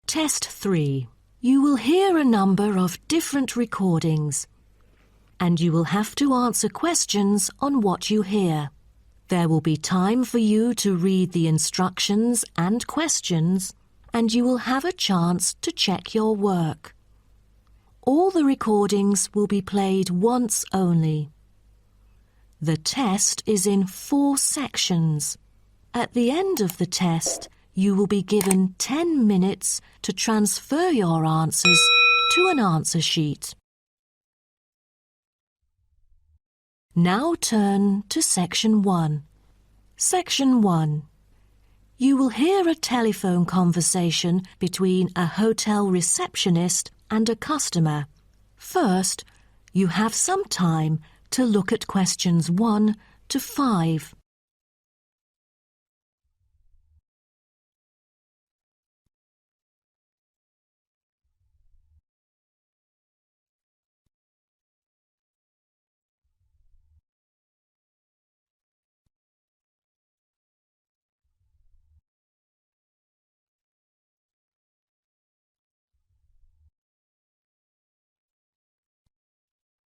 Test 3. You will hear a number of different recordings, and you will have to answer questions on what you hear. There will be time for you to read the instructions and questions, and you will have a chance to check your work. All the recordings will be played once only. The test is in 4 sections. At the end of the test, you will be given 10 minutes to transfer your answers to an answer sheet. Now turn to Section 1. Section 1. You will hear a telephone conversation between a hotel receptionist and a customer. First, you have some time to look at questions 1 to 5.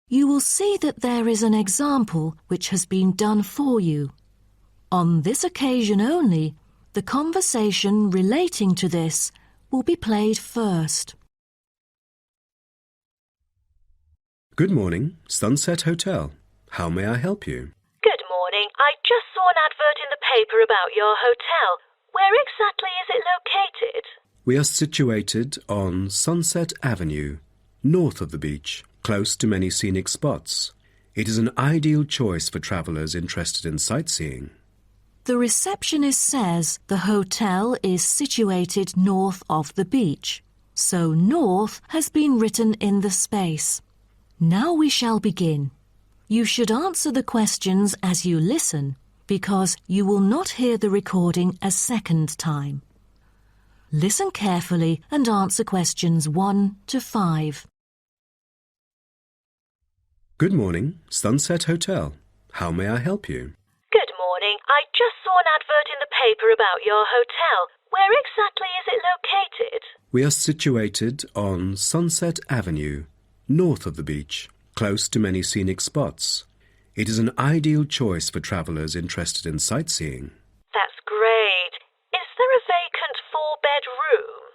You will see that there is an example which has been done for you. On this occasion only, the conversation relating to this will be played first. Good morning, Sunset Hotel. How may I help you? Good morning. I just saw an advert in the paper about your hotel. Where exactly is it located? We are situated on Sunset Avenue, north of the beach, close to many scenic spots. It is an ideal choice for travellers interested in sightseeing. The receptionist says the hotel is situated north of the beach, so north has been written in the space. Now we shall begin. You should answer the questions as you listen, because you will not hear the recording a second time. Listen carefully and answer questions 1 to 5. Good morning, Sunset Hotel. How may I help you? Good morning. I just saw an advert in the paper about your hotel. Where exactly is it located? We are situated on Sunset Avenue, north of the beach, close to many scenic spots. It is an ideal choice for travellers interested in sightseeing. That's great. Is there a vacant 4-bed room?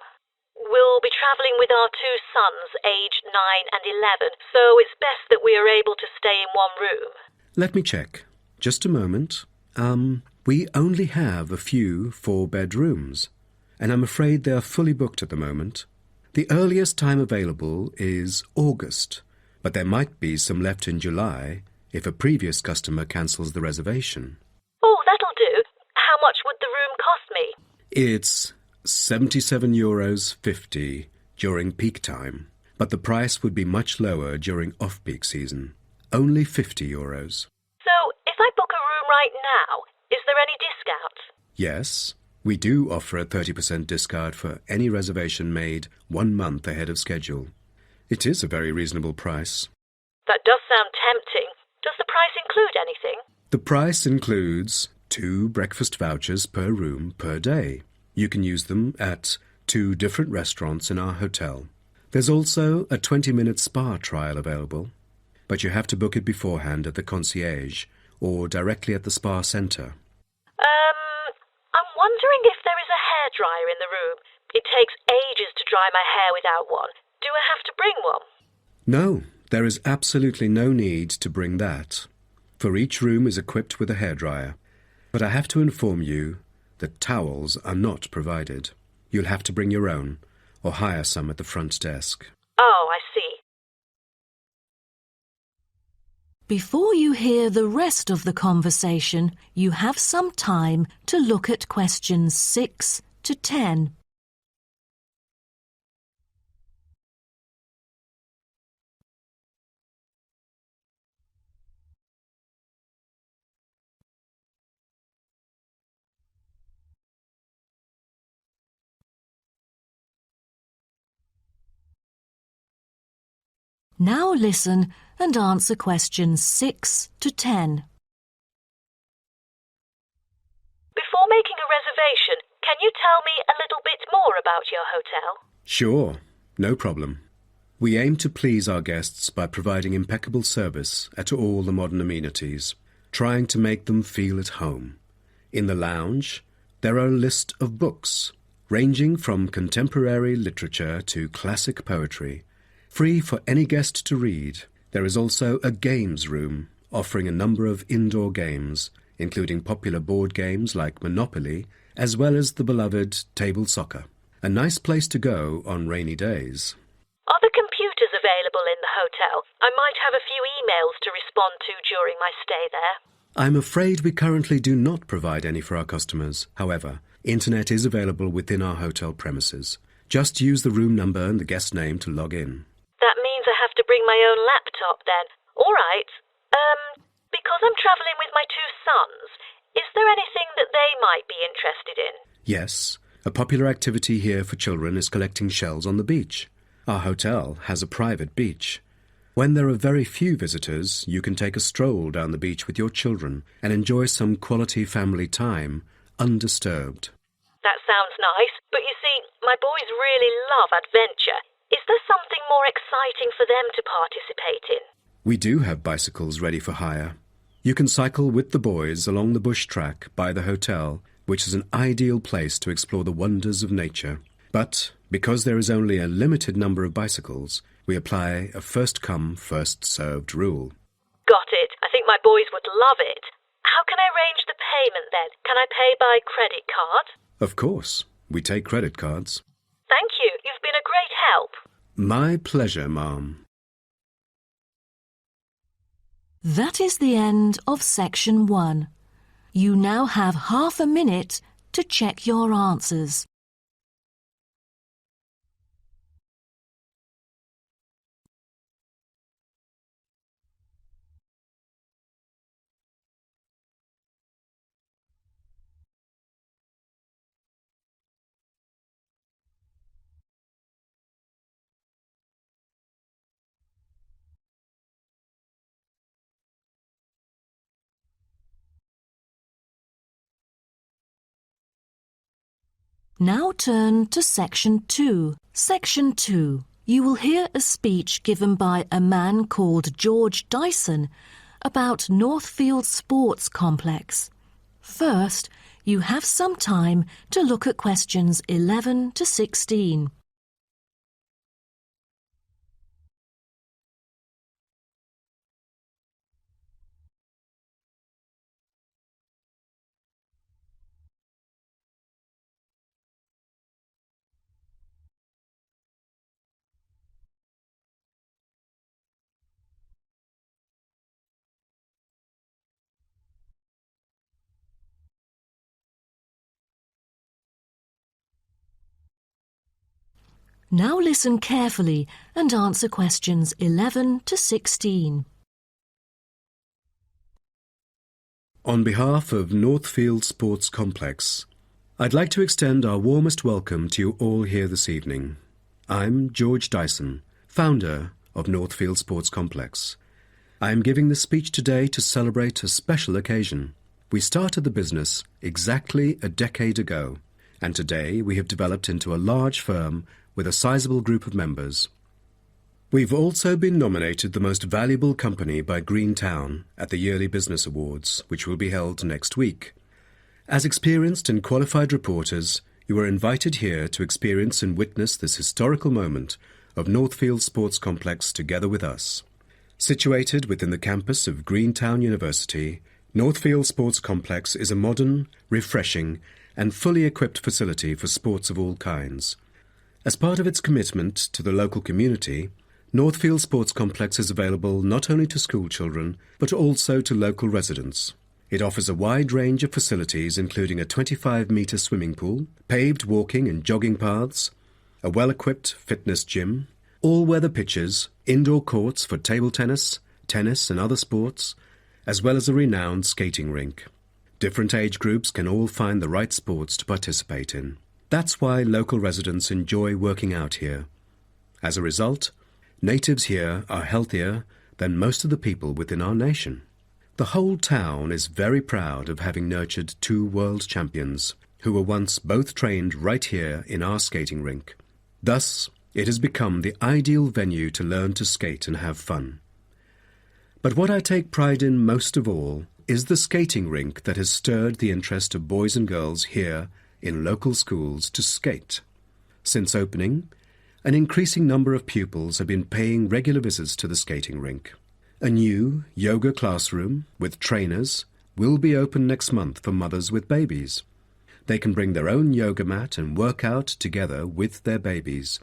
We'll be travelling with our 2 sons, aged 9 and 11, so it's best that we are able to stay in one room. Let me check. Just a moment. We only have a few 4-bed rooms, and I'm afraid they are fully booked at the moment. The earliest time available is August, but there might be some left in July if a previous customer cancels the reservation. Oh, that'll do. How much would the room cost me? It's €77.50 during peak time, but the price would be much lower during off-peak season. Only €50. So, if I book a room right now, is there any discount? Yes, we do offer a 30% discount for any reservation made 1 month ahead of schedule. It is a very reasonable price. That does sound tempting. Does the price include anything? The price includes 2 breakfast vouchers per room per day. You can use them at 2 different restaurants in our hotel. There's also a 20-minute spa trial available, but you have to book it beforehand at the concierge or directly at the spa centre. I'm wondering if there is a hairdryer in the room. It takes ages to dry my hair without one. Do I have to bring one? No, there is absolutely no need to bring that, for each room is equipped with a hairdryer. But I have to inform you that towels are not provided. You'll have to bring your own, or hire some at the front desk. Oh, I see. Before you hear the rest of the conversation, you have some time to look at questions 6 to 10. Now listen and answer questions 6 to 10. Before making a reservation, Can you tell me a little bit more about your hotel? Sure, no problem. We aim to please our guests by providing impeccable service at all the modern amenities, trying to make them feel at home. In the lounge, there are a list of books, ranging from contemporary literature to classic poetry, free for any guest to read. There is also a games room, offering a number of indoor games, including popular board games like Monopoly, as well as the beloved table soccer. A nice place to go on rainy days. Are the computers available in the hotel? I might have a few emails to respond to during my stay there. I'm afraid we currently do not provide any for our customers. However, internet is available within our hotel premises. Just use the room number and the guest name to log in. That means I have to bring my own laptop then. All right. Because I'm travelling with my two sons, is there anything that they might be interested in? Yes, a popular activity here for children is collecting shells on the beach. Our hotel has a private beach. When there are very few visitors, you can take a stroll down the beach with your children and enjoy some quality family time, undisturbed. That sounds nice, but you see, my boys really love adventure. Is there something more exciting for them to participate in? We do have bicycles ready for hire. You can cycle with the boys along the bush track by the hotel, which is an ideal place to explore the wonders of nature. But because there is only a limited number of bicycles, we apply a first-come, first-served rule. Got it. I think my boys would love it. How can I arrange the payment then? Can I pay by credit card? Of course, we take credit cards. Thank you. You've been a great help. My pleasure, Ma'am. That is the end of section 1. You now have half a minute to check your answers. Now turn to Section 2. Section 2. You will hear a speech given by a man called George Dyson about Northfield Sports Complex. First, you have some time to look at questions 11 to 16. Now listen carefully and answer questions 11 to 16. On behalf of Northfield Sports Complex, I'd like to extend our warmest welcome to you all here this evening. I'm George Dyson, founder of Northfield Sports Complex. I am giving this speech today to celebrate a special occasion. We started the business exactly a decade ago, and today we have developed into a large firm with a sizable group of members. We've also been nominated the most valuable company by Greentown at the yearly Business Awards, which will be held next week. As experienced and qualified reporters, you are invited here to experience and witness this historical moment of Northfield Sports Complex together with us. Situated within the campus of Greentown University, Northfield Sports Complex is a modern, refreshing, and fully equipped facility for sports of all kinds. As part of its commitment to the local community, Northfield Sports Complex is available not only to school children, but also to local residents. It offers a wide range of facilities including a 25-metre swimming pool, paved walking and jogging paths, a well-equipped fitness gym, all-weather pitches, indoor courts for table tennis, tennis and other sports, as well as a renowned skating rink. Different age groups can all find the right sports to participate in. That's why local residents enjoy working out here. As a result, natives here are healthier than most of the people within our nation. The whole town is very proud of having nurtured two world champions who were once both trained right here in our skating rink. Thus, it has become the ideal venue to learn to skate and have fun. But what I take pride in most of all is the skating rink that has stirred the interest of boys and girls here in local schools to skate. Since opening, an increasing number of pupils have been paying regular visits to the skating rink. A new yoga classroom with trainers will be open next month for mothers with babies. They can bring their own yoga mat and work out together with their babies.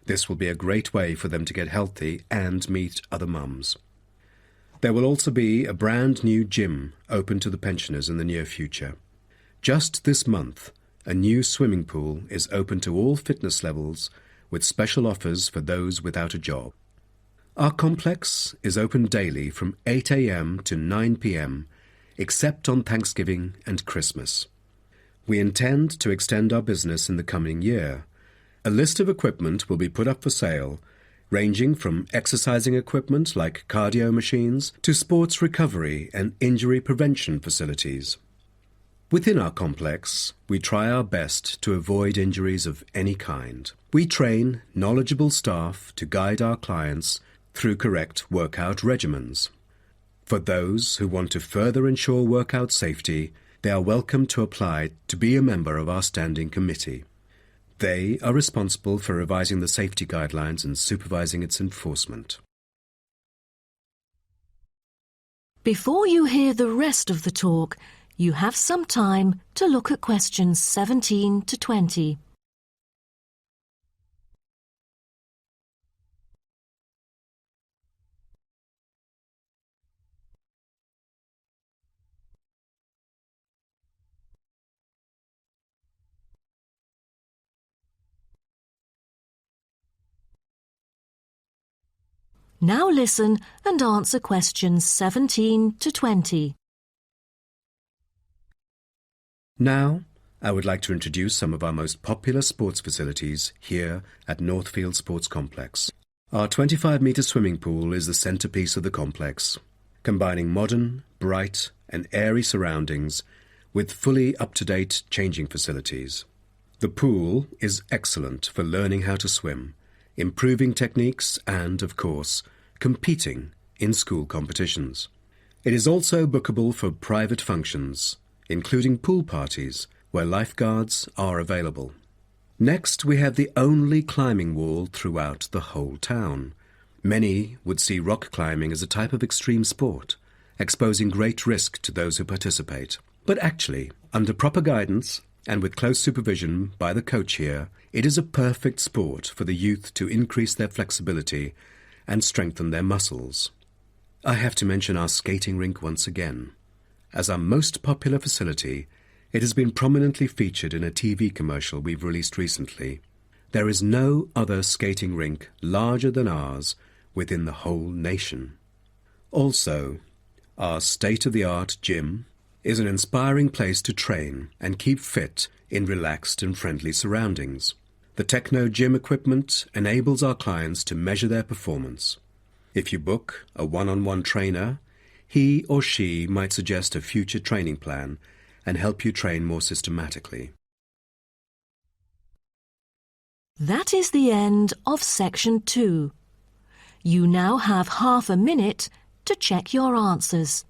This will be a great way for them to get healthy and meet other mums. There will also be a brand new gym open to the pensioners in the near future. Just this month, a new swimming pool is open to all fitness levels with special offers for those without a job. Our complex is open daily from 8 a.m. to 9 p.m., except on Thanksgiving and Christmas. We intend to extend our business in the coming year. A list of equipment will be put up for sale, ranging from exercising equipment like cardio machines to sports recovery and injury prevention facilities. Within our complex, we try our best to avoid injuries of any kind. We train knowledgeable staff to guide our clients through correct workout regimens. For those who want to further ensure workout safety, they are welcome to apply to be a member of our standing committee. They are responsible for revising the safety guidelines and supervising its enforcement. Before you hear the rest of the talk, you have some time to look at questions 17 to 20. Now listen and answer questions 17 to 20. Now, I would like to introduce some of our most popular sports facilities here at Northfield Sports Complex. Our 25-metre swimming pool is the centrepiece of the complex, combining modern, bright and airy surroundings with fully up-to-date changing facilities. The pool is excellent for learning how to swim, improving techniques and, of course, competing in school competitions. It is also bookable for private functions, including pool parties where lifeguards are available. Next, we have the only climbing wall throughout the whole town. Many would see rock climbing as a type of extreme sport, exposing great risk to those who participate. But actually, under proper guidance and with close supervision by the coach here, it is a perfect sport for the youth to increase their flexibility and strengthen their muscles. I have to mention our skating rink once again. As our most popular facility, it has been prominently featured in a TV commercial we've released recently. There is no other skating rink larger than ours within the whole nation. Also, our state-of-the-art gym is an inspiring place to train and keep fit in relaxed and friendly surroundings. The Techno gym equipment enables our clients to measure their performance. If you book a one-on-one trainer, he or she might suggest a future training plan and help you train more systematically. That is the end of section 2. You now have half a minute to check your answers.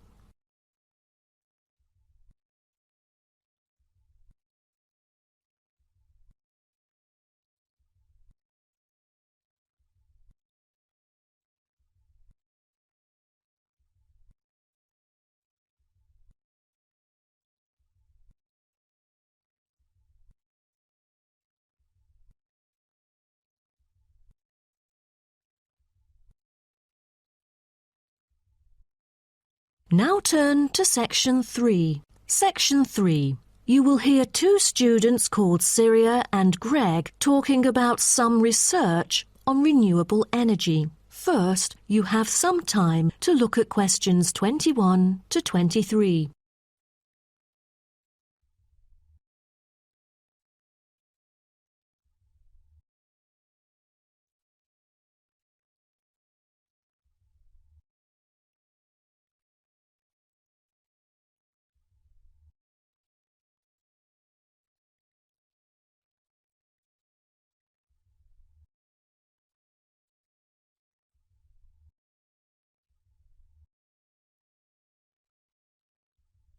Now turn to section 3. Section 3. You will hear two students called Syria and Greg talking about some research on renewable energy. First, you have some time to look at questions 21 to 23.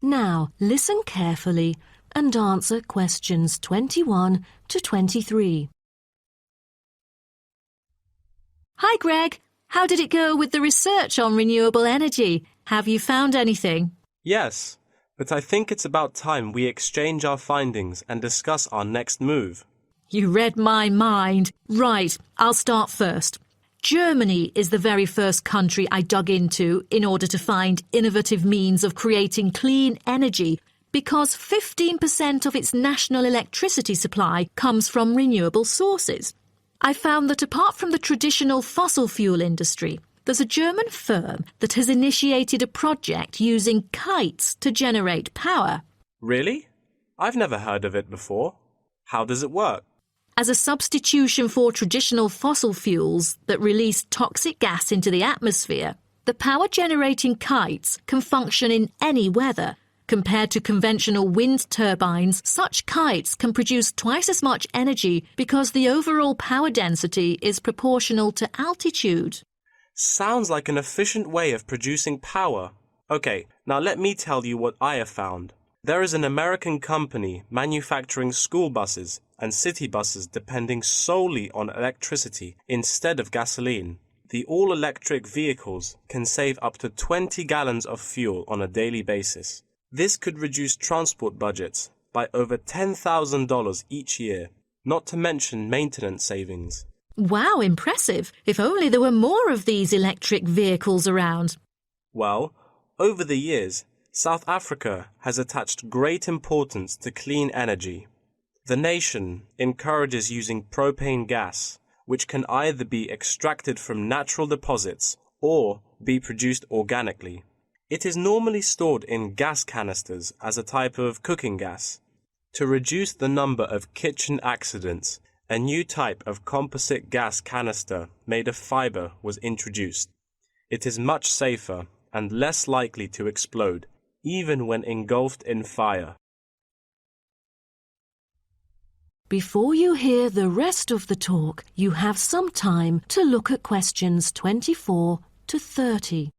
Now, listen carefully and answer questions 21 to 23. Hi, Greg. How did it go with the research on renewable energy? Have you found anything? Yes, but I think it's about time we exchange our findings and discuss our next move. You read my mind. Right, I'll start first. Germany is the very first country I dug into in order to find innovative means of creating clean energy because 15% of its national electricity supply comes from renewable sources. I found that apart from the traditional fossil fuel industry, there's a German firm that has initiated a project using kites to generate power. Really? I've never heard of it before. How does it work? As a substitution for traditional fossil fuels that release toxic gas into the atmosphere, the power-generating kites can function in any weather. Compared to conventional wind turbines, such kites can produce twice as much energy because the overall power density is proportional to altitude. Sounds like an efficient way of producing power. Okay, now let me tell you what I have found. There is an American company manufacturing school buses and city buses depending solely on electricity instead of gasoline. The all-electric vehicles can save up to 20 gallons of fuel on a daily basis. This could reduce transport budgets by over $10,000 each year, not to mention maintenance savings. Wow, impressive. If only there were more of these electric vehicles around. Well, over the years, South Africa has attached great importance to clean energy. The nation encourages using propane gas, which can either be extracted from natural deposits or be produced organically. It is normally stored in gas canisters as a type of cooking gas. To reduce the number of kitchen accidents, a new type of composite gas canister made of fiber was introduced. It is much safer and less likely to explode, even when engulfed in fire. Before you hear the rest of the talk, you have some time to look at questions 24 to 30.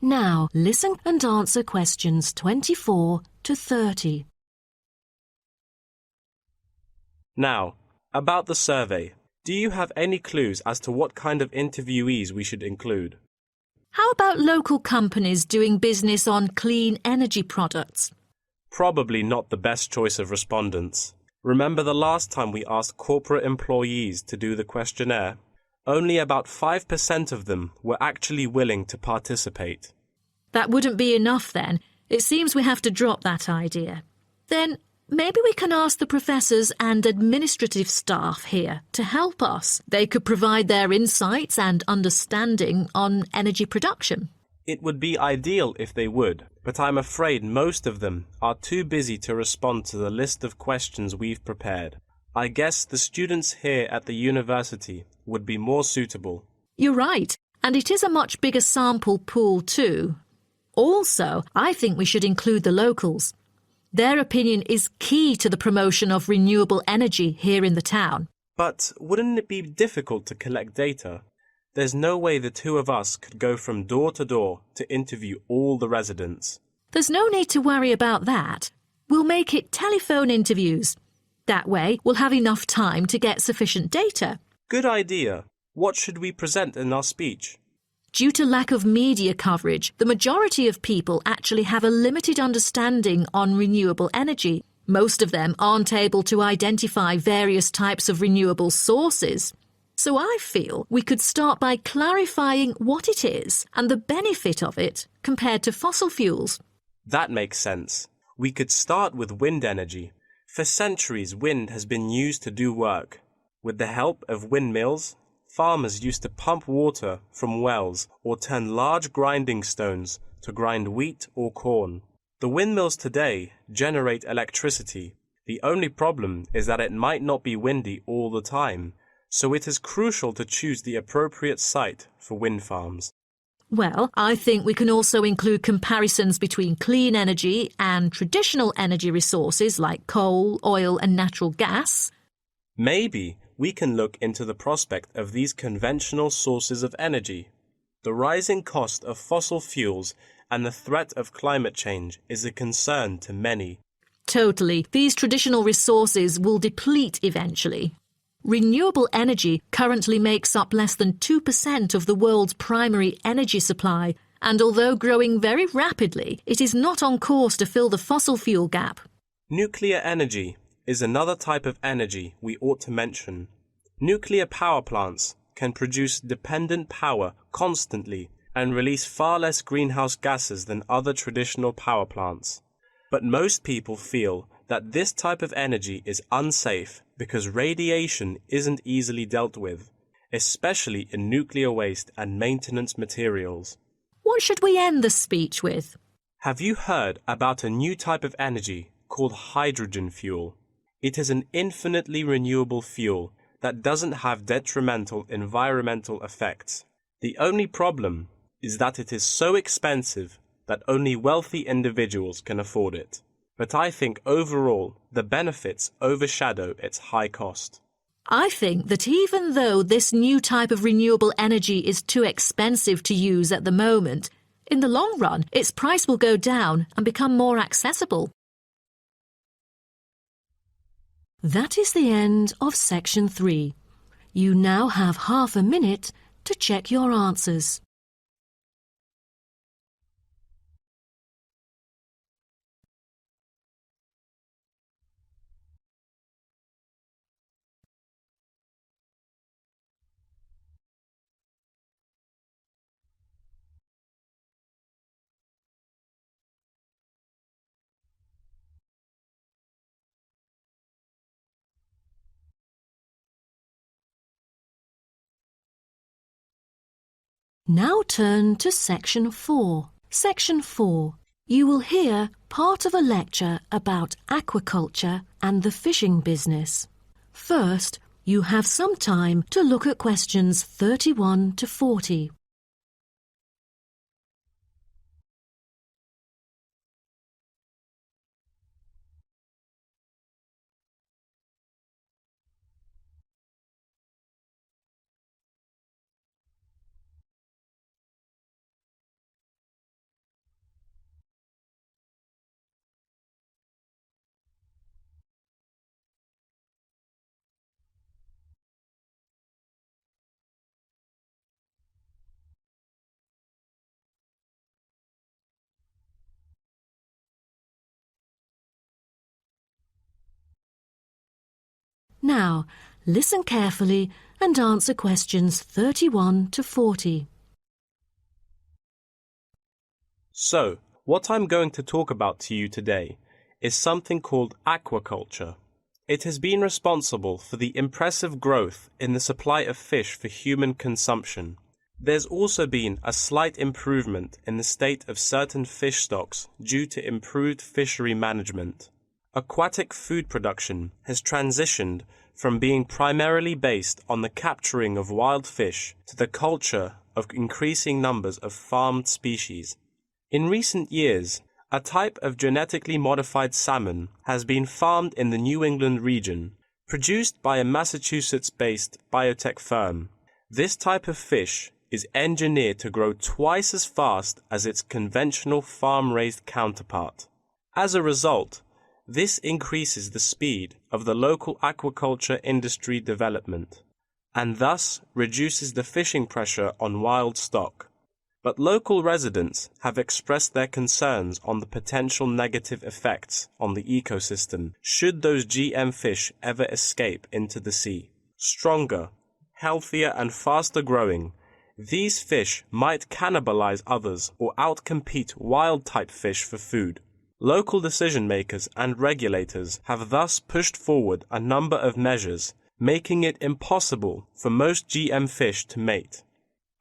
Now, listen and answer questions 24 to 30. Now, about the survey. Do you have any clues as to what kind of interviewees we should include? How about local companies doing business on clean energy products? Probably not the best choice of respondents. Remember the last time we asked corporate employees to do the questionnaire? Only about 5% of them were actually willing to participate. That wouldn't be enough then. It seems we have to drop that idea. Then maybe we can ask the professors and administrative staff here to help us. They could provide their insights and understanding on energy production. It would be ideal if they would, but I'm afraid most of them are too busy to respond to the list of questions we've prepared. I guess the students here at the university would be more suitable. You're right, and it is a much bigger sample pool too. Also, I think we should include the locals. Their opinion is key to the promotion of renewable energy here in the town. But wouldn't it be difficult to collect data? There's no way the two of us could go from door to door to interview all the residents. There's no need to worry about that. We'll make it telephone interviews. That way, we'll have enough time to get sufficient data. Good idea. What should we present in our speech? Due to lack of media coverage, the majority of people actually have a limited understanding on renewable energy. Most of them aren't able to identify various types of renewable sources. So I feel we could start by clarifying what it is and the benefit of it compared to fossil fuels. That makes sense. We could start with wind energy. For centuries, wind has been used to do work. With the help of windmills, farmers used to pump water from wells or turn large grinding stones to grind wheat or corn. The windmills today generate electricity. The only problem is that it might not be windy all the time, so it is crucial to choose the appropriate site for wind farms. Well, I think we can also include comparisons between clean energy and traditional energy resources like coal, oil and natural gas. Maybe we can look into the prospect of these conventional sources of energy. The rising cost of fossil fuels and the threat of climate change is a concern to many. Totally. These traditional resources will deplete eventually. Renewable energy currently makes up less than 2% of the world's primary energy supply, and although growing very rapidly, it is not on course to fill the fossil fuel gap. Nuclear energy is another type of energy we ought to mention. Nuclear power plants can produce dependent power constantly and release far less greenhouse gases than other traditional power plants. But most people feel that this type of energy is unsafe because radiation isn't easily dealt with, especially in nuclear waste and maintenance materials. What should we end the speech with? Have you heard about a new type of energy called hydrogen fuel? It is an infinitely renewable fuel that doesn't have detrimental environmental effects. The only problem is that it is so expensive that only wealthy individuals can afford it. But I think overall the benefits overshadow its high cost. I think that even though this new type of renewable energy is too expensive to use at the moment, in the long run its price will go down and become more accessible. That is the end of section 3. You now have half a minute to check your answers. Now turn to section 4. Section 4. You will hear part of a lecture about aquaculture and the fishing business. First, you have some time to look at questions 31 to 40. Now, listen carefully and answer questions 31 to 40. So, what I'm going to talk about to you today is something called aquaculture. It has been responsible for the impressive growth in the supply of fish for human consumption. There's also been a slight improvement in the state of certain fish stocks due to improved fishery management. Aquatic food production has transitioned from being primarily based on the capturing of wild fish to the culture of increasing numbers of farmed species. In recent years, a type of genetically modified salmon has been farmed in the New England region, produced by a Massachusetts-based biotech firm. This type of fish is engineered to grow twice as fast as its conventional farm-raised counterpart. As a result, this increases the speed of the local aquaculture industry development, and thus reduces the fishing pressure on wild stock. But local residents have expressed their concerns on the potential negative effects on the ecosystem should those GM fish ever escape into the sea. Stronger, healthier and faster growing, these fish might cannibalize others or outcompete wild-type fish for food. Local decision-makers and regulators have thus pushed forward a number of measures, making it impossible for most GM fish to mate.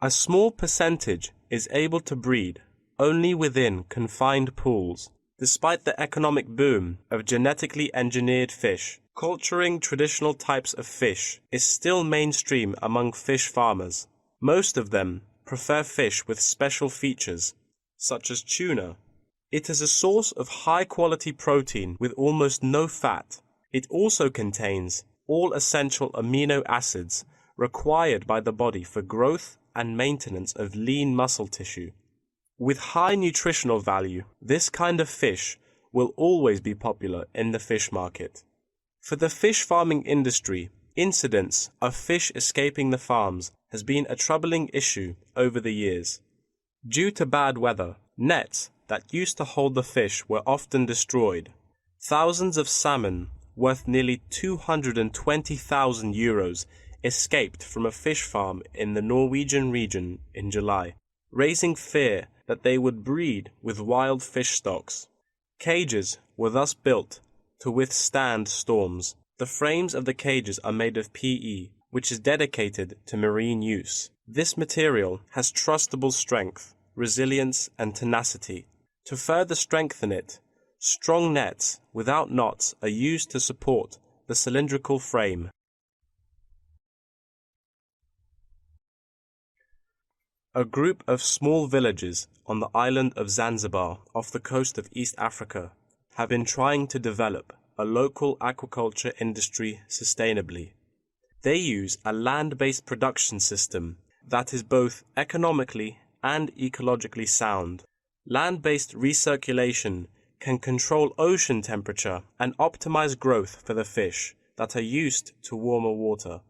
A small percentage is able to breed only within confined pools. Despite the economic boom of genetically engineered fish, culturing traditional types of fish is still mainstream among fish farmers. Most of them prefer fish with special features, such as tuna. It is a source of high-quality protein with almost no fat. It also contains all essential amino acids required by the body for growth and maintenance of lean muscle tissue. With high nutritional value, this kind of fish will always be popular in the fish market. For the fish farming industry, incidents of fish escaping the farms has been a troubling issue over the years. Due to bad weather, nets that used to hold the fish were often destroyed. Thousands of salmon, worth nearly 220,000 euros, escaped from a fish farm in the Norwegian region in July, raising fear that they would breed with wild fish stocks. Cages were thus built to withstand storms. The frames of the cages are made of PE, which is dedicated to marine use. This material has trustable strength, resilience, and tenacity. To further strengthen it, strong nets without knots are used to support the cylindrical frame. A group of small villages on the island of Zanzibar off the coast of East Africa have been trying to develop a local aquaculture industry sustainably. They use a land-based production system that is both economically and ecologically sound. Land-based recirculation can control ocean temperature and optimize growth for the fish that are used to warmer water.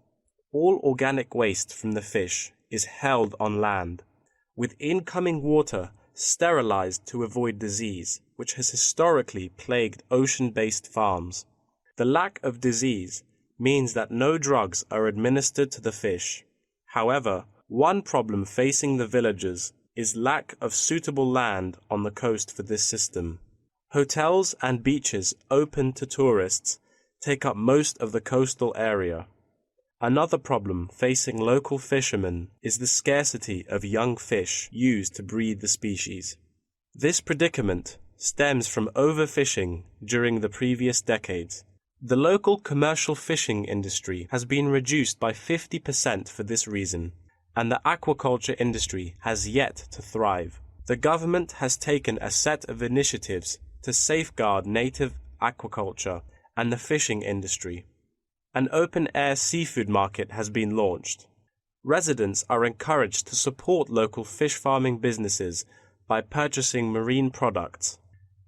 All organic waste from the fish is held on land, with incoming water sterilized to avoid disease, which has historically plagued ocean-based farms. The lack of disease means that no drugs are administered to the fish. However, one problem facing the villagers is lack of suitable land on the coast for this system. Hotels and beaches open to tourists take up most of the coastal area. Another problem facing local fishermen is the scarcity of young fish used to breed the species. This predicament stems from overfishing during the previous decades. The local commercial fishing industry has been reduced by 50% for this reason, and the aquaculture industry has yet to thrive. The government has taken a set of initiatives to safeguard native aquaculture and the fishing industry. An open-air seafood market has been launched. Residents are encouraged to support local fish farming businesses by purchasing marine products.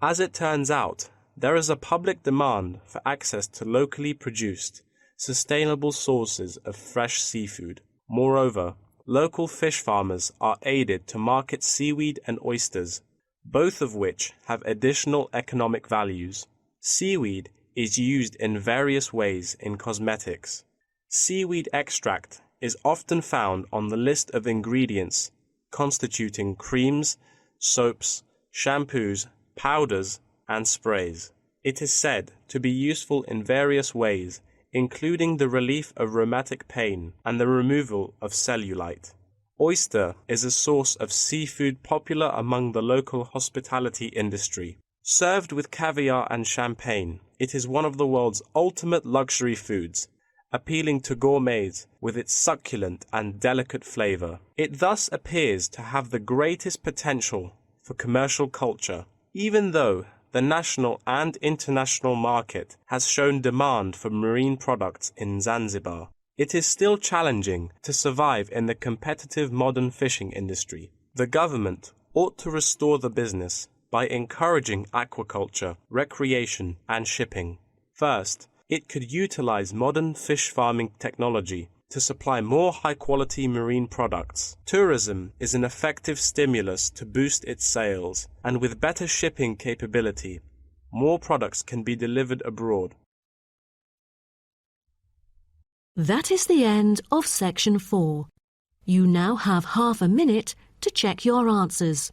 As it turns out, there is a public demand for access to locally produced, sustainable sources of fresh seafood. Moreover, local fish farmers are aided to market seaweed and oysters, both of which have additional economic values. Seaweed is used in various ways in cosmetics. Seaweed extract is often found on the list of ingredients constituting creams, soaps, shampoos, powders, and sprays. It is said to be useful in various ways, including the relief of rheumatic pain and the removal of cellulite. Oyster is a source of seafood popular among the local hospitality industry. Served with caviar and champagne, it is one of the world's ultimate luxury foods, appealing to gourmets with its succulent and delicate flavor. It thus appears to have the greatest potential for commercial culture, even though the national and international market has shown demand for marine products in Zanzibar. It is still challenging to survive in the competitive modern fishing industry. The government ought to restore the business by encouraging aquaculture, recreation, and shipping. First, it could utilize modern fish farming technology to supply more high-quality marine products. Tourism is an effective stimulus to boost its sales, and with better shipping capability, more products can be delivered abroad. That is the end of section 4. You now have half a minute to check your answers.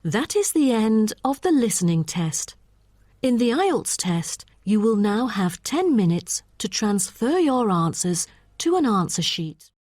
That is the end of the listening test. In the Ielts test, you will now have 10 minutes to transfer your answers to an answer sheet.